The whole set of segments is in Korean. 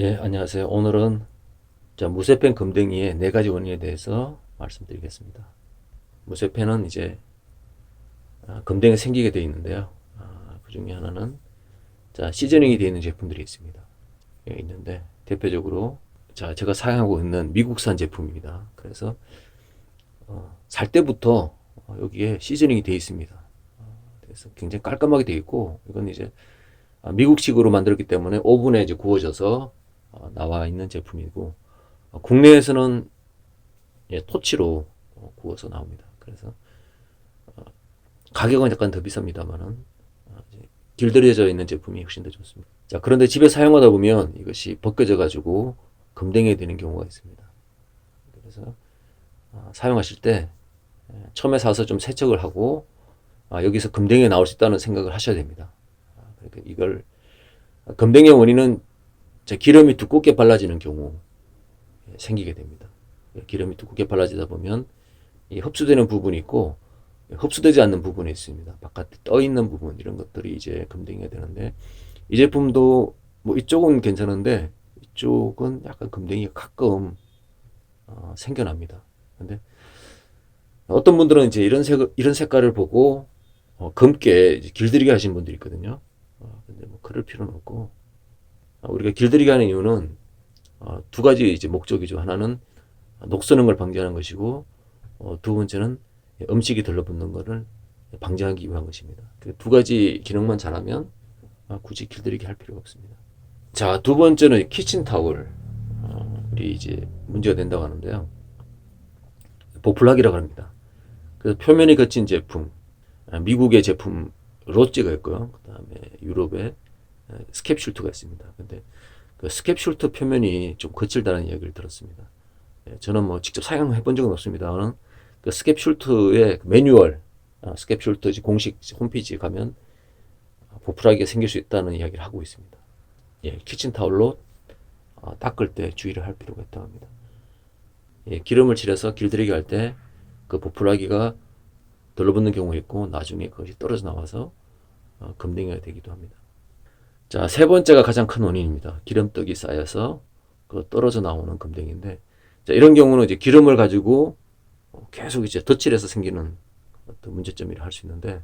예, 안녕하세요. 오늘은 무쇠펜 금댕이의 네 가지 원인에 대해서 말씀드리겠습니다. 무쇠펜은 이제 금댕이 생기게 되어 있는데요. 그 중에 하나는 시저닝이 되어 있는 제품들이 있습니다. 예, 있는데 대표적으로 제가 사용하고 있는 미국산 제품입니다. 그래서 살 때부터 여기에 시저닝이 되어 있습니다. 그래서 굉장히 깔끔하게 되어 있고, 이건 이제 미국식으로 만들었기 때문에 오븐에 이제 구워져서 나와 있는 제품이고, 국내에서는 토치로 구워서 나옵니다. 그래서 가격은 약간 더 비쌉니다만은 길들여져 있는 제품이 훨씬 더 좋습니다. 자, 그런데 집에 사용하다 보면 이것이 벗겨져 가지고 금댕이 되는 경우가 있습니다. 그래서 사용하실 때 처음에 사서 좀 세척을 하고 여기서 금댕이 나올 수 있다는 생각을 하셔야 됩니다. 그러니까 이걸 금댕이의 원인은 기름이 두껍게 발라지는 경우 생기게 됩니다. 기름이 두껍게 발라지다 보면 이 흡수되는 부분이 있고 흡수되지 않는 부분이 있습니다. 바깥에 떠 있는 부분, 이런 것들이 이제 금댕이가 되는데, 이 제품도 뭐 이쪽은 괜찮은데 이쪽은 약간 금댕이가 가끔 생겨납니다. 근데 어떤 분들은 이제 이런 색깔을 보고 검게 이제 길들이게 하신 분들이 있거든요. 근데 뭐 그럴 필요는 없고, 우리가 길들이게 하는 이유는 두 가지 이제 목적이죠. 하나는 녹슬는 걸 방지하는 것이고, 두 번째는 음식이 들러붙는 것을 방지하기 위한 것입니다. 그 두 가지 기능만 잘하면 굳이 길들이기 할 필요가 없습니다. 자, 두 번째는 키친타올. 우리 이제 문제가 된다고 하는데요. 보풀락이라고 합니다. 그래서 표면이 거친 제품, 미국의 제품 로찌가 있고요. 그 다음에 유럽의 스캡슐트가 있습니다. 근데 그 스캡슐트 표면이 좀 거칠다는 이야기를 들었습니다. 저는 뭐 직접 사용해 본 적은 없습니다만, 그 스캡슐트의 매뉴얼, 스캡슐트 공식 홈페이지에 가면 보풀하기가 생길 수 있다는 이야기를 하고 있습니다. 예, 키친타올로 닦을 때 주의를 할 필요가 있다고 합니다. 예, 기름을 칠해서 길들이기 할 때 그 보풀하기가 들러붙는 경우가 있고, 나중에 그것이 떨어져 나와서 금댕이가 되기도 합니다. 자, 세 번째가 가장 큰 원인입니다. 기름떡이 쌓여서 그 떨어져 나오는 금댕인데, 자, 이런 경우는 이제 기름을 가지고 계속 이제 덧칠해서 생기는 어떤 문제점이라 할 수 있는데,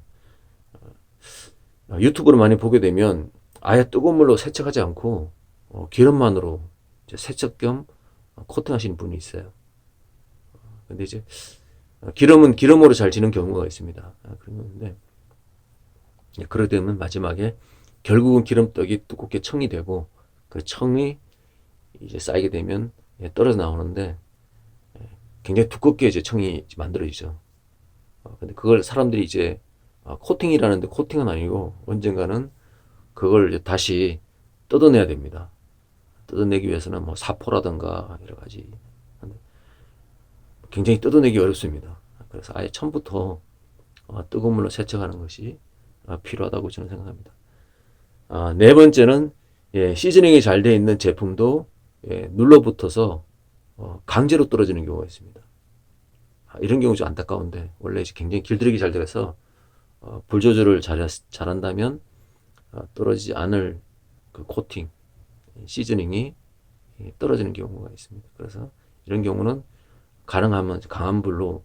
유튜브를 많이 보게 되면 아예 뜨거운 물로 세척하지 않고 기름만으로 이제 세척 겸 코팅하시는 분이 있어요. 근데 이제 기름은 기름으로 잘 지는 경우가 있습니다. 그런데 그러게 되면 마지막에 결국은 기름떡이 두껍게 청이 되고, 그 청이 이제 쌓이게 되면 떨어져 나오는데 굉장히 두껍게 이제 청이 만들어지죠. 근데 그걸 사람들이 이제 코팅이라는데, 코팅은 아니고 언젠가는 그걸 이제 다시 뜯어내야 됩니다. 뜯어내기 위해서는 뭐 사포라든가 여러 가지 굉장히 뜯어내기 어렵습니다. 그래서 아예 처음부터 뜨거운 물로 세척하는 것이 필요하다고 저는 생각합니다. 네 번째는 시즈닝이 잘 되어 있는 제품도 눌러붙어서 강제로 떨어지는 경우가 있습니다. 이런 경우 좀 안타까운데, 원래 굉장히 길들이기 잘 돼서 불 조절을 잘한다면 떨어지지 않을 그 코팅, 시즈닝이 떨어지는 경우가 있습니다. 그래서 이런 경우는 가능하면 강한 불로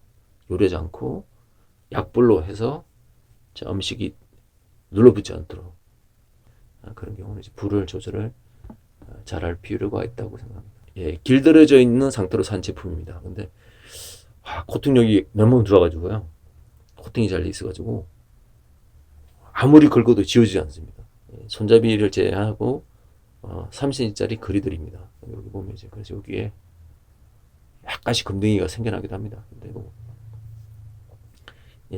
요리하지 않고 약불로 해서 음식이 눌러붙지 않도록, 그런 경우는 이제 불을 조절을 잘할 필요가 있다고 생각합니다. 예, 길들여져 있는 상태로 산 제품입니다. 근데 코팅력이 너무 좋아가지고요, 코팅이 잘 돼 있어가지고 아무리 긁어도 지워지지 않습니다. 손잡이를 제외하고 3cm짜리 거리들입니다. 여기 보면 이제 그래서 여기에 약간씩 금덩이가 생겨나기도 합니다. 근데 뭐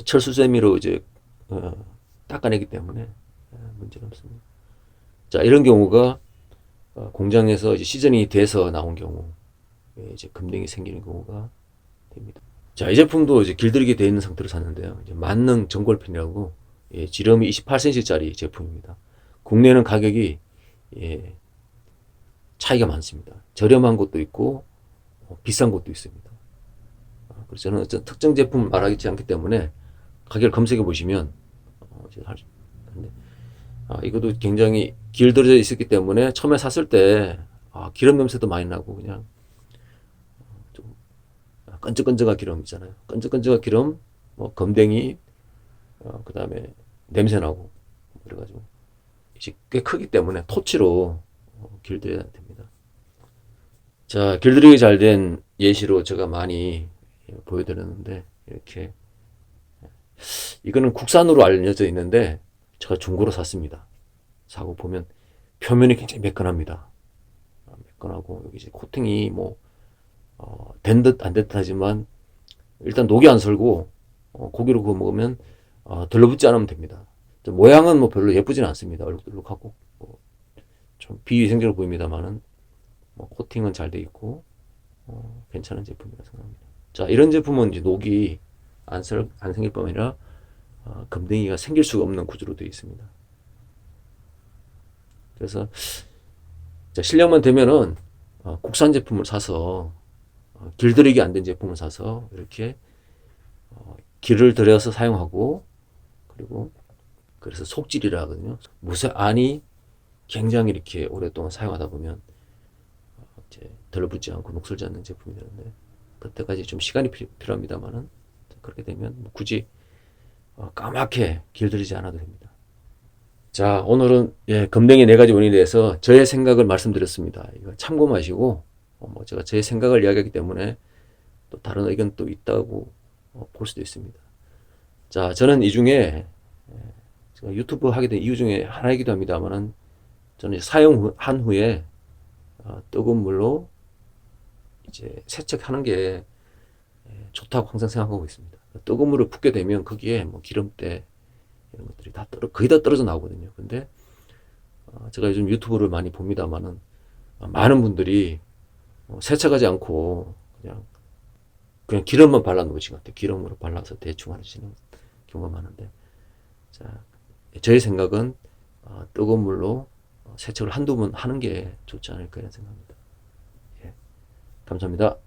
철수세미로 이제 닦아내기 때문에 문제는 없습니다. 자, 이런 경우가 공장에서 이제 시즌이 돼서 나온 경우 이제 금덩이 생기는 경우가 됩니다. 자, 이 제품도 이제 길들이게 되어 있는 상태로 샀는데요. 이제 만능 전골펜이라고 지름이 28cm짜리 제품입니다. 국내는 가격이 차이가 많습니다. 저렴한 곳도 있고 비싼 곳도 있습니다. 그래서 저는 어떤 특정 제품을 말하지 않기 때문에 가격을 검색해 보시면 이것도 굉장히 길들여져 있었기 때문에 처음에 샀을 때 기름 냄새도 많이 나고 그냥 좀 끈적끈적한 기름 있잖아요. 끈적끈적한 기름, 뭐 검댕이, 그 다음에 냄새 나고 그래가지고 이제 꽤 크기 때문에 토치로 길들여야 됩니다. 자, 길들이기 잘 된 예시로 제가 많이 보여드렸는데 이렇게 이거는 국산으로 알려져 있는데 제가 중고로 샀습니다. 사고 보면 표면이 굉장히 매끈합니다. 매끈하고 여기 이제 코팅이 뭐 된 듯 안 된 듯 하지만 일단 녹이 안 슬고 고기로 구워 먹으면 들러붙지 않으면 됩니다. 모양은 뭐 별로 예쁘진 않습니다. 얼룩덜룩하고 좀 비위생적으로 보입니다만은 코팅은 잘 돼 있고 괜찮은 제품이라 생각합니다. 자, 이런 제품은 이제 녹이 안 생길 뿐만 아니라 검댕이가 생길 수가 없는 구조로 되어 있습니다. 그래서 실력만 되면은 국산 제품을 사서 길들이기 안 된 제품을 사서 이렇게 기를 들여서 사용하고 그리고 그래서 속질이라 하거든요. 무쇠 안이 굉장히 이렇게 오랫동안 사용하다 보면 이제 들러붙지 않고 녹슬지 않는 제품이 되는데 그때까지 좀 시간이 필요합니다만은 그렇게 되면 뭐 굳이 까맣게 길들이지 않아도 됩니다. 자, 오늘은 검댕이 4가지 원인에 대해서 저의 생각을 말씀드렸습니다. 이거 참고마시고 뭐 제가 제 생각을 이야기하기 때문에 또 다른 의견 또 있다고 볼 수도 있습니다. 자, 저는 이 중에 제가 유튜브 하게 된 이유 중에 하나이기도 합니다만은 저는 사용한 후에 뜨거운 물로 이제 세척하는 게 좋다고 항상 생각하고 있습니다. 뜨거운 물을 붓게 되면 거기에 뭐 기름때 이런 것들이 거의 다 떨어져 나오거든요. 근데 제가 요즘 유튜브를 많이 봅니다만은 많은 분들이 세척하지 않고 그냥 기름만 발라 놓으신 것 같아요. 기름으로 발라서 대충 하시는 경우가 많은데, 자, 저의 생각은 뜨거운 물로 세척을 한두 번 하는 게 좋지 않을까 이런 생각입니다. 예, 감사합니다.